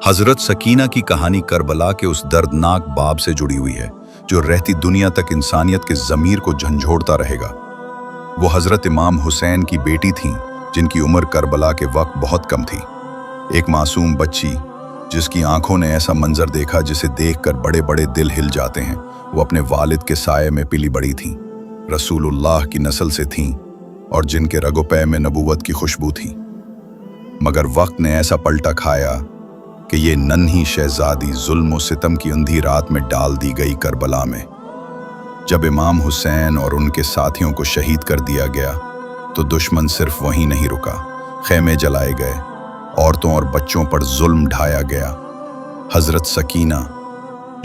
हजरत सकीना की कहानी करबला के उस दर्दनाक बाब से जुड़ी हुई है जो रहती दुनिया तक इंसानियत के ज़मीर को झंझोड़ता रहेगा। वो हजरत इमाम हुसैन की बेटी थीं जिनकी उम्र करबला के वक्त बहुत कम थी। एक मासूम बच्ची जिसकी आंखों ने ऐसा मंजर देखा जिसे देखकर बड़े बड़े दिल हिल जाते हैं। वो अपने वालिद के साये में पिली बड़ी थीं, रसूलुल्लाह की नस्ल से थीं और जिनके रगो-पै में नबूवत की खुशबू थी। मगर वक्त ने ऐसा पलटा खाया कि ये नन्ही शहजादी जुल्म और सितम की अंधी रात में डाल दी गई करबला में। जब इमाम हुसैन और उनके साथियों को शहीद कर दिया गया तो दुश्मन सिर्फ वहीं नहीं रुका, खेमे जलाए गए, औरतों और बच्चों पर जुल्म ढाया गया। हजरत सकीना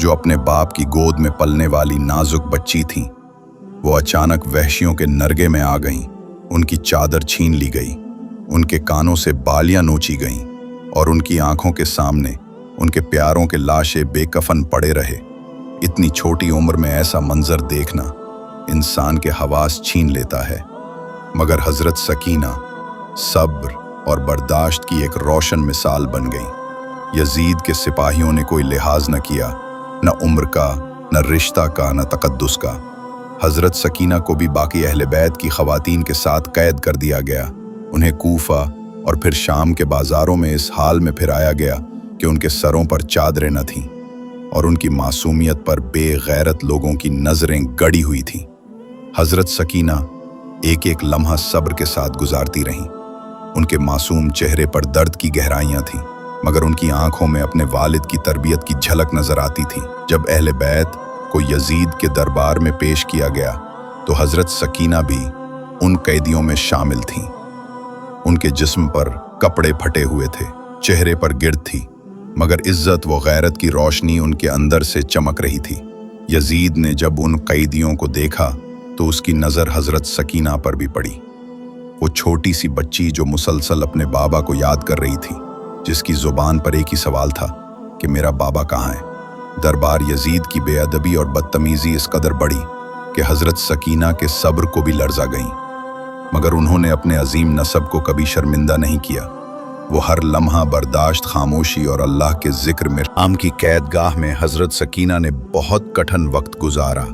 जो अपने बाप की गोद में पलने वाली नाजुक बच्ची थीं, वो अचानक वहशियों के नरगे में आ गईं। उनकी चादर छीन ली गई, उनके कानों से बालियां नोची गईं और उनकी आंखों के सामने उनके प्यारों के लाशें बेकफन पड़े रहे। इतनी छोटी उम्र में ऐसा मंजर देखना इंसान के हवास छीन लेता है। मगर हजरत सकीना सब्र और बर्दाश्त की एक रोशन मिसाल बन गई। यजीद के सिपाहियों ने कोई लिहाज न किया, न उम्र का, न रिश्ता का, न तकद्दुस का। हजरत सकीना को भी बाकी अहले बैत की खवातीन के साथ कैद कर दिया गया। उन्हें कूफा और फिर शाम के बाजारों में इस हाल में फिराया गया कि उनके सरों पर चादरें न थीं और उनकी मासूमियत पर बेगैरत लोगों की नजरें गड़ी हुई थीं। हजरत सकीना एक एक लम्हा सब्र के साथ गुजारती रहीं। उनके मासूम चेहरे पर दर्द की गहराइयां थीं, मगर उनकी आंखों में अपने वालिद की तरबियत की झलक नजर आती थी। जब अहले बैत को यजीद के दरबार में पेश किया गया तो हजरत सकीना भी उन कैदियों में शामिल थीं। उनके जिस्म पर कपड़े फटे हुए थे, चेहरे पर गिर्द थी, मगर इज्जत व गैरत की रोशनी उनके अंदर से चमक रही थी। यजीद ने जब उन कैदियों को देखा तो उसकी नज़र हजरत सकीना पर भी पड़ी। वो छोटी सी बच्ची जो मुसलसल अपने बाबा को याद कर रही थी, जिसकी जुबान पर एक ही सवाल था कि मेरा बाबा कहाँ है। दरबार यजीद की बेअदबी और बदतमीजी इस कदर बढ़ी कि हजरत सकीना के सब्र को भी लर्जा गई, मगर उन्होंने अपने अजीम नसब को कभी शर्मिंदा नहीं किया। वो हर लम्हा बर्दाश्त, खामोशी और अल्लाह के जिक्र में आम की कैदगाह में हजरत सकीना ने बहुत कठिन वक्त गुजारा।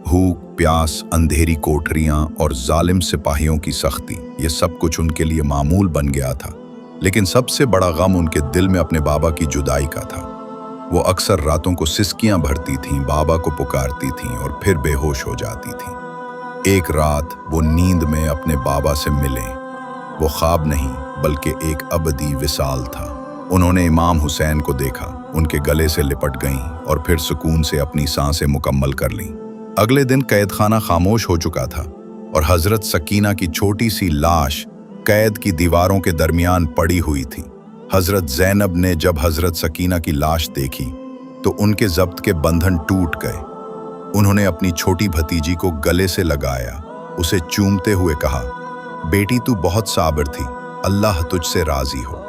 भूख, प्यास, अंधेरी कोठरियां और जालिम सिपाहियों की सख्ती, ये सब कुछ उनके लिए मामूल बन गया था। लेकिन सबसे बड़ा गम उनके दिल में अपने बाबा की जुदाई का था। वो अक्सर रातों को सिसकियां भरती थीं, बाबा को पुकारती थीं और फिर बेहोश हो जाती थीं। एक रात वो नींद में अपने बाबा से मिले। वो ख्वाब नहीं बल्कि एक अबदी विसाल था। उन्होंने इमाम हुसैन को देखा, उनके गले से लिपट गईं और फिर सुकून से अपनी सांसें मुकम्मल कर लीं। अगले दिन कैदखाना खामोश हो चुका था और हजरत सकीना की छोटी सी लाश कैद की दीवारों के दरमियान पड़ी हुई थी। हजरत ज़ैनब ने जब हजरत सकीना की लाश देखी तो उनके ज़ब्त के बंधन टूट गए। उन्होंने अपनी छोटी भतीजी को गले से लगाया, उसे चूमते हुए कहा, बेटी तू बहुत साबिर थी, अल्लाह तुझसे राजी हो।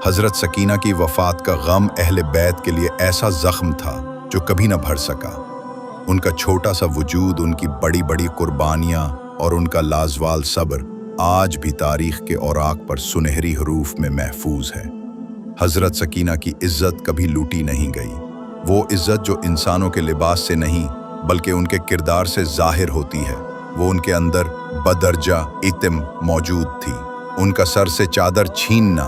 हजरत सकीना की वफात का गम अहले बैत के लिए ऐसा जख्म था जो कभी न भर सका। उनका छोटा सा वजूद, उनकी बड़ी बड़ी कुर्बानियां और उनका लाजवाल सब्र आज भी तारीख के औराक पर सुनहरी हरूफ में महफूज है। हजरत सकीना की इज्जत कभी लूटी नहीं गई। वो इज्जत जो इंसानों के लिबास से नहीं बल्कि उनके किरदार से जाहिर होती है, वो उनके अंदर बदरजा इत्म मौजूद थी। उनका सर से चादर छीनना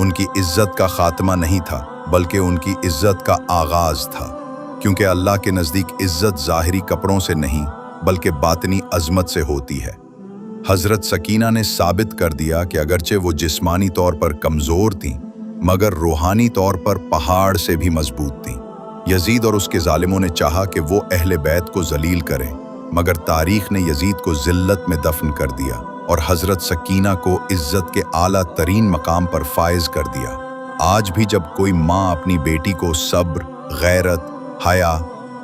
उनकी इज्जत का खात्मा नहीं था बल्कि उनकी इज्जत का आगाज था, क्योंकि अल्लाह के नज़दीक इज्जत ज़ाहिरी कपड़ों से नहीं बल्कि बातनी अजमत से होती है। हजरत सकीना ने साबित कर दिया कि अगरचे वो जिस्मानी तौर पर कमज़ोर थीं मगर रूहानी तौर पर पहाड़ से भी मजबूत थीं। यजीद और उसके जालिमों ने चाहा कि वो अहले बैत को जलील करें, मगर तारीख ने यजीद को जिल्लत में दफन कर दिया और हजरत सकीना को इज्जत के आला तरीन मकाम पर फायज कर दिया। आज भी जब कोई माँ अपनी बेटी को सब्र, गैरत, हया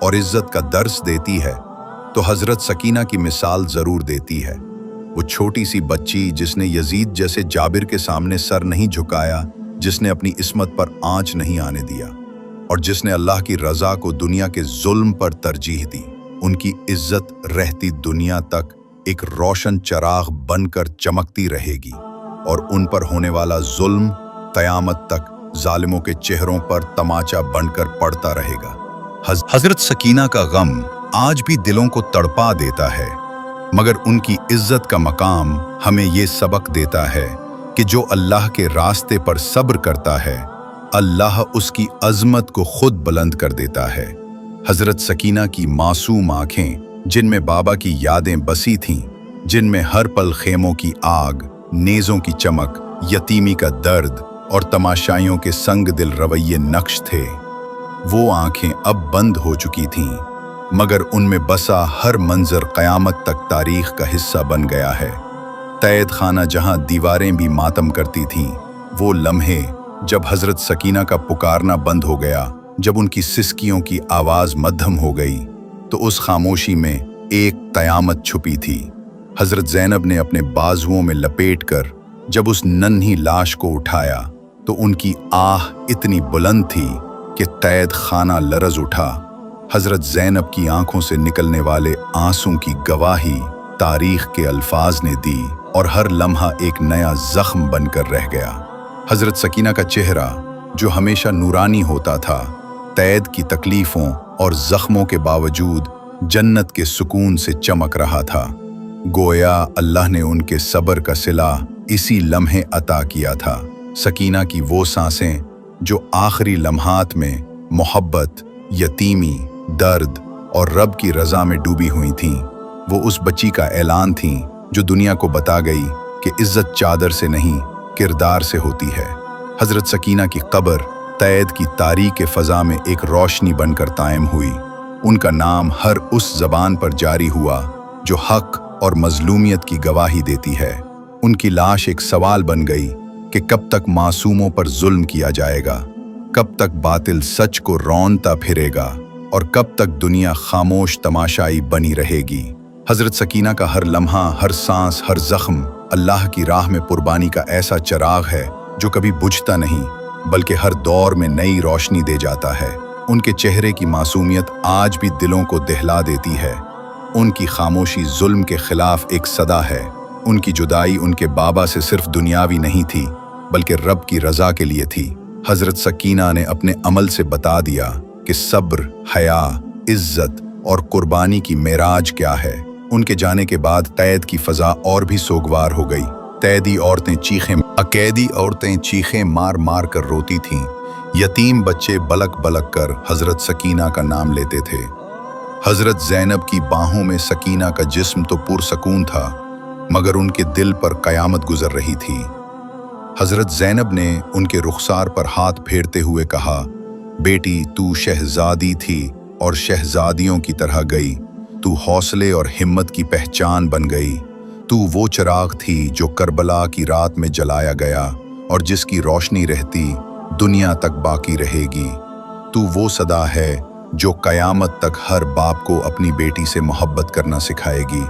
और इज्जत का दर्स देती है तो हजरत सकीना की मिसाल जरूर देती है। वो छोटी सी बच्ची जिसने यजीद जैसे जाबिर के सामने सर नहीं झुकाया, जिसने अपनी इस्मत पर आंच नहीं आने दिया और जिसने अल्लाह की रजा को दुनिया के जुल्म पर तरजीह दी, उनकी इज्जत रहती दुनिया तक एक रोशन चराग बनकर चमकती रहेगी और उन पर होने वाला जुल्म क़यामत तक जालिमों के चेहरों पर तमाचा बनकर पड़ता रहेगा। हजरत सकीना का गम आज भी दिलों को तड़पा देता है, मगर उनकी इज्जत का मकाम हमें ये सबक देता है कि जो अल्लाह के रास्ते पर सब्र करता है, अल्लाह उसकी अजमत को खुद बुलंद कर देता है। हजरत सकीना की मासूम आंखें, जिनमें बाबा की यादें बसी थीं, जिनमें हर पल खेमों की आग, नेज़ों की चमक, यतीमी का दर्द और तमाशाइयों के संग दिल रवैये नक्श थे, वो आंखें अब बंद हो चुकी थीं, मगर उनमें बसा हर मंजर क़यामत तक तारीख का हिस्सा बन गया है। तैद खाना जहां दीवारें भी मातम करती थीं, वो लम्हे जब हजरत सकीना का पुकारना बंद हो गया, जब उनकी सिसकियों की आवाज़ मध्यम हो गई, तो उस खामोशी में एक क़यामत छुपी थी। हजरत ज़ैनब ने अपने बाजुओं में लपेटकर जब उस नन्ही लाश को उठाया, तो उनकी आह इतनी बुलंद थी कि तैद खाना लरज उठा। हजरत ज़ैनब की आंखों से निकलने वाले आंसू की गवाही तारीख के अल्फाज ने दी और हर लम्हा एक नया जख्म बनकर रह गया। हजरत सकीना का चेहरा, जो हमेशा नूरानी होता था, तैद की तकलीफ़ों और जख्मों के बावजूद जन्नत के सुकून से चमक रहा था। गोया अल्लाह ने उनके सब्र का सिला इसी लम्हे अता किया था। सकीना की वो सांसें जो आखिरी लम्हात में मोहब्बत, यतीमी, दर्द और रब की रज़ा में डूबी हुई थीं, वो उस बच्ची का ऐलान थीं जो दुनिया को बता गई कि इज्जत चादर से नहीं, किरदार से होती है। हजरत सकीना की कब्र तैद की तारीक फ़ज़ा में एक रोशनी बनकर कायम हुई। उनका नाम हर उस ज़बान पर जारी हुआ जो हक और मजलूमियत की गवाही देती है। उनकी लाश एक सवाल बन गई कि कब तक मासूमों पर जुल्म किया जाएगा, कब तक बातिल सच को रौंदता फिरेगा और कब तक दुनिया खामोश तमाशाई बनी रहेगी। हजरत सकीना का हर लम्हा, हर सांस, हर जख्म अल्लाह की राह में कुर्बानी का ऐसा चिराग है जो कभी बुझता नहीं, बल्कि हर दौर में नई रोशनी दे जाता है। उनके चेहरे की मासूमियत आज भी दिलों को दहला देती है। उनकी खामोशी जुल्म के खिलाफ एक सदा है। उनकी जुदाई उनके बाबा से सिर्फ दुनियावी नहीं थी, बल्कि रब की रज़ा के लिए थी। हजरत सकीना ने अपने अमल से बता दिया कि सब्र, हया, इज्जत और कुर्बानी की मेराज क्या है। उनके जाने के बाद तैद की फ़ज़ा और भी सोगवार हो गई। अकैदी औरतें चीखें मार मार कर रोती थीं। यतीम बच्चे बलक बलक कर हजरत सकीना का नाम लेते थे। हजरत ज़ैनब की बाहों में सकीना का जिस्म तो पुरसकून था, मगर उनके दिल पर क़यामत गुजर रही थी। हजरत ज़ैनब ने उनके रुखसार पर हाथ फेरते हुए कहा, बेटी, तू शहजादी थी और शहजादियों की तरह गई। तू हौसले और हिम्मत की पहचान बन गई। तू वो चिराग थी जो करबला की रात में जलाया गया और जिसकी रोशनी रहती दुनिया तक बाकी रहेगी। तू वो सदा है जो क़यामत तक हर बाप को अपनी बेटी से मोहब्बत करना सिखाएगी।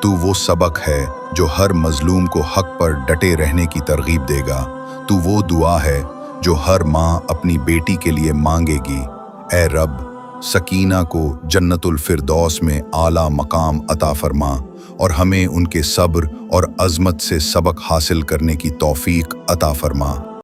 तू वो सबक है जो हर मजलूम को हक पर डटे रहने की तरगीब देगा। तू वो दुआ है जो हर माँ अपनी बेटी के लिए मांगेगी। ए रब, सकीना को जन्नतुल फिरदौस में आला मकाम अता फरमा और हमें उनके सब्र और अज़मत से सबक हासिल करने की तौफीक अता फरमा।